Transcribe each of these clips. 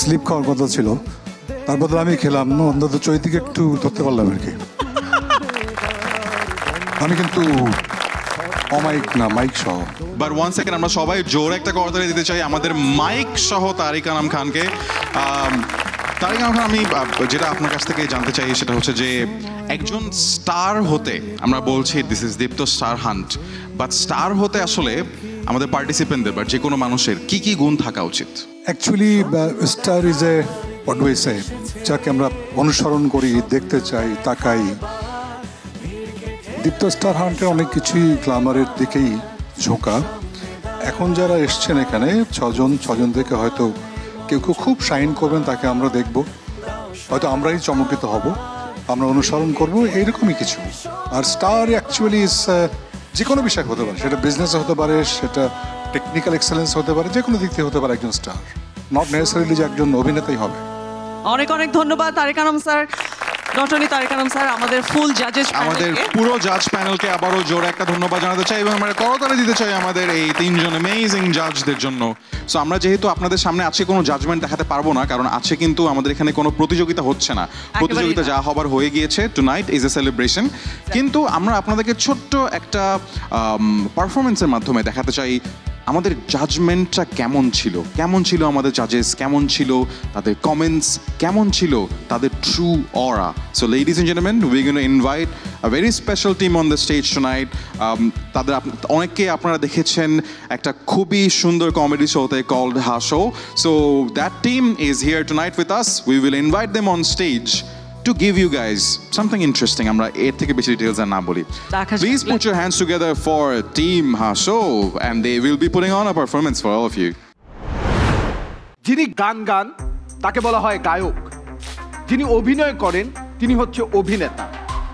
Slip খাওয়ার কথা ছিল, তার বদলে আমি খেলাম না, অন্তত চৈতিকে একটু ধরতে পারলাম আর কি। আমি কিন্তু অমাইক না, মাইক সহ। বাট ওয়ান সেকেন্ড, আমরা সবাই জোর একটা করতালি দিতে চাই আমাদের মাইক সহ তারিক আনাম খানকে। তারিক আনাম খান, আমি যেটা আপনার কাছ থেকে জানতে চাই সেটা হচ্ছে যে একজন স্টার হতে, আমরা বলছি this is Deepto star hunt, but star হতে আসলে আমাদের পার্টিসিপেন্টদের বা যে কোনো মানুষের কি কি গুণ থাকা উচিত? Actually star is a what do I say, যাকে আমরা অনুসরণ করি, দেখতে চাই, তাকাই। দীপ্ত স্টার হান্টের অনেক কিছুই গ্ল্যামারের দিকেই ঝোঁকা। এখন যারা এসছেন এখানে ছজন থেকে হয়তো কেউ কেউ খুব শাইন করবেন, তাকে আমরা দেখব, হয়তো আমরাই চমকিত হব, আমরা অনুসরণ করব, এইরকমই কিছু। আর স্টার অ্যাকচুয়ালি ইজ যে কোনো বিষয় হতে পারে, সেটা বিজনেস হতে পারে, সেটা টেকনিক্যাল এক্সেলেন্স হতে পারে, যে কোনো দিক থেকে হতে পারে একজন স্টার, নট নেসেসারিলি যে একজন অভিনেতাই হবে। অনেক অনেক ধন্যবাদ Tariq Anam sir, not only Tariq Anam sir, আমাদের ফুল জাজেস, আমাদের পুরো জাজ প্যানেলকে আবারও জোরে একটা ধন্যবাদ জানাতে চাই এবং আমরা করতালি দিতে চাই আমাদের এই তিনজন অ্যামেজিং জাজদের জন্য। সো আমরা যেহেতু আপনাদের সামনে আজকে কোনো জাজমেন্ট দেখাতে পারবো না, কারণ আছে কিন্তু আমাদের এখানে কোনো প্রতিযোগিতা হচ্ছে না, প্রতিযোগিতা যা হবার হয়ে গিয়েছে, টুনাইট ইজ এ সেলিব্রেশন। কিন্তু আমরা আপনাদেরকে ছোট্ট একটা পারফরমেন্সের মাধ্যমে দেখাতে চাই আমাদের জাজমেন্টটা কেমন ছিল, কেমন ছিল আমাদের জাজেস, কেমন ছিল তাদের কমেন্টস, কেমন ছিল তাদের true aura. So ladies and gentleman, we gonna invite a very special team on the stage tonight. তাদের অনেককে আপনারা দেখেছেন একটা খুবই সুন্দর কমেডি শোতে কল্ড হাসো। So that team is here tonight with us. We will invite them on stage to give you guys something interesting. আমরা এর থেকে বেশি ডিটেইলস আর না বলি। Please put your hands together for Team Hasho and they will be putting on a performance for all of you. যিনি গান তাকে বলা হয় গায়ক, যিনি অভিনয় করেন তিনি হচ্ছে অভিনেতা,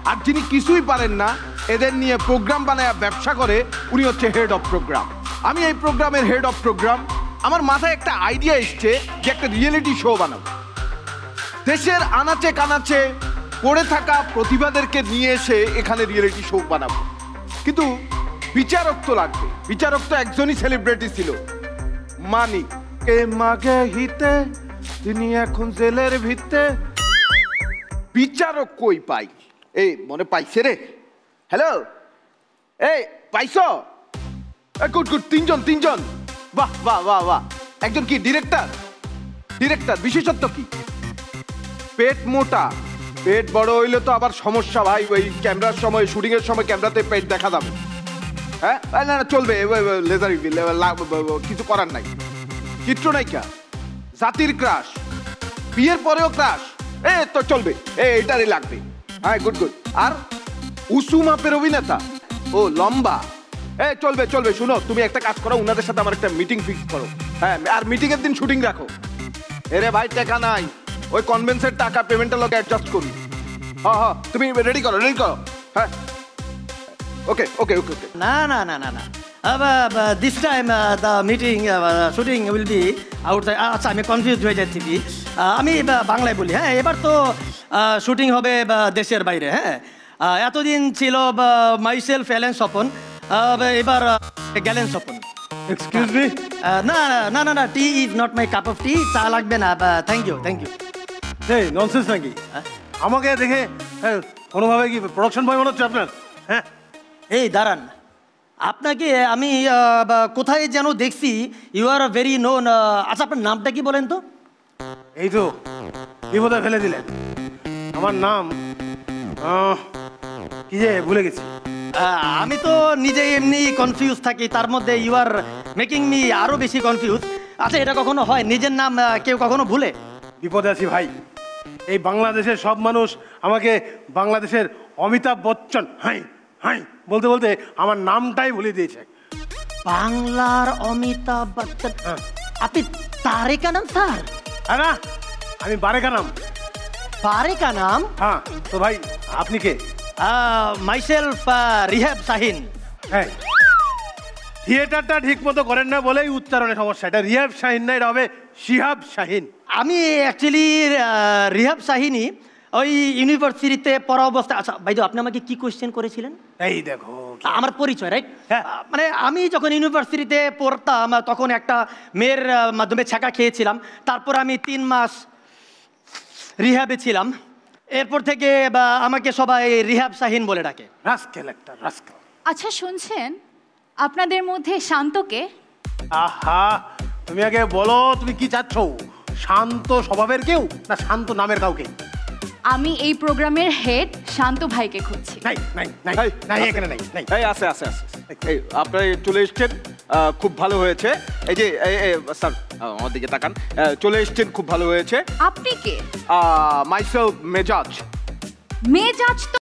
আর যিনি কিছুই পারেন না, এদের নিয়ে প্রোগ্রাম বানায় ব্যবসা করে, উনি হচ্ছে হেড অফ প্রোগ্রাম। আমি এই প্রোগ্রামের হেড অফ প্রোগ্রাম। আমার মাথায় একটা আইডিয়া এসছে যে একটা রিয়েলিটি শো বানাবো, দেশের আনাচে কানাচে পড়ে থাকা প্রতিভাদেরকে নিয়ে এসে এখানে রিয়েলিটি শো বানাবো। কিন্তু বিচারক তো লাগবে, বিচারক তো একজনই সেলিব্রিটি ছিল, মানিক। এ মাগে হিতে তিনি এখন জেলের ভিত্তে, বিচারক কই পাই? এই মনে পাইছে রে? হ্যালো, এই পাইছ? গুড গুড, তিনজন, বাহ বাহ বাহ বাহ। একজন কি ডিরেক্টর? বিশেষত্ব কি? পেট মোটা। পেট বড় হইলে তো আবার সমস্যা ভাই, ওই ক্যামেরার সময়, শুটিং এর সময় ক্যামেরাতে পেট দেখা যাবে। হ্যাঁ না না, চলবে, লেজার কিছু করার নাই। চিত্রনায়িকা, জাতির ক্রাশ, বিয়ের পরেও ক্রাশ, তো চলবে, এটারই লাগবে। হ্যাঁ গুড গুড। আর উঁচু মাপের অভিনেতা, ও লম্বা, চলবে। শুনো, তুমি একটা কাজ করো, উনাদের সাথে আমার একটা মিটিং ফিক্স করো। হ্যাঁ, আর মিটিং এর দিন শুটিং রাখো। এরে ভাই, টাকা নাই, ওই কনভেন্সের টাকা পেমেন্টের লোকে অ্যাডজাস্ট করি। হ্যাঁ, তুমি রেডি করো। হ্যাঁ, ওকে। না। This time the meeting, shooting will be outside. আচ্ছা, আমি কনফিউজ হয়ে যাচ্ছি কি, আমি বাংলায় বলি। হ্যাঁ, এবার তো শুটিং হবে দেশের বাইরে। হ্যাঁ, এতদিন ছিল মাইসেলফ এলেন স্বপন, এবার গেলেন স্বপন। Excuse me? না, tea is not my cup of tea. চা লাগবে না, থ্যাংক ইউ। এই ননসেন্স নাকি? আমাকে দেখে কোনোভাবে কি প্রোডাকশন বয় মনে হচ্ছে আপনার? হ্যাঁ, এই দাঁড়ান, আপনাকে আমি কোথায় যেন দেখছি, ইউ আর ভেরি নোন। আচ্ছা, আপনার নামটা কি বলেন তো? এই তো বিপদে ফেলে দিলেন। আমার নাম কি যে ভুলে গেছি। আমি তো নিজে এমনি কনফিউজ থাকি, তার মধ্যে ইউ আর মেকিং মি আরো বেশি কনফিউজ। আচ্ছা, এটা কখনো হয় নিজের নাম কেউ কখনো ভুলে? বিপদে আছি ভাই। এই বাংলাদেশের সব মানুষ আমাকে বাংলাদেশের অমিতাভ বচ্চন হাই বলতে বলতে আমার নামটাই ভুলে দিয়েছে। বাংলার অমিতাভ বচ্চন? আপনি তারেকা নাম স্যার? না, আমি বারেকা নাম। বারেকা নাম? হ্যাঁ। তো ভাই, আপনি কে? মাইসেলফ রিহাব শাহিন। হ্যাঁ, থিয়েটারটা ঠিক মতো করেন না বলেই উচ্চারণের সমস্যা। এটা রিহাব শাহিন না, এটা হবে শিহাব শাহিন। আমি অ্যাকচুয়ালি রিহাব শাহিনী। ওই ইউনিভার্সিটিতে পড়া অবস্থায়, আচ্ছা ভাই আপনি আমাকে কি কোয়েশ্চেন করেছিলেন? এই দেখো আমার পরিচয়, রাইট? হ্যাঁ। মানে আমি যখন ইউনিভার্সিটিতে পড়তাম তখন একটা মেয়ের মাধ্যমে ছাকা খেয়েছিলাম, তারপর আমি 3 মাস রিহ্যাবে ছিলাম, এরপর থেকে আমাকে সবাই রিহ্যাব শাহিন বলে ডাকে। রাস্কেল একটা রাস্কেল। আচ্ছা শুনছেন, আপনাদের মধ্যে শান্তকে? আহা, তুমি আগে বলো তুমি কি চাচ্ছ? শান্ত স্বভাবের কেউ না শান্ত নামের কাউকে? আমি এই প্রোগ্রামের হেড শান্ত ভাইকে খুঁজছি। নাই নাই নাই এই, নাই, আছে। এখানে নাই নাই। এই আছে আছে আছে এই আপনারা চলে এসছেন, খুব ভালো হয়েছে। এই যে স্যার আমার দিকে তাকান, চলে এসছেন, খুব ভালো হয়েছে। আপনি কে? মাইসেলফ মেজাজ। মেজাজ তো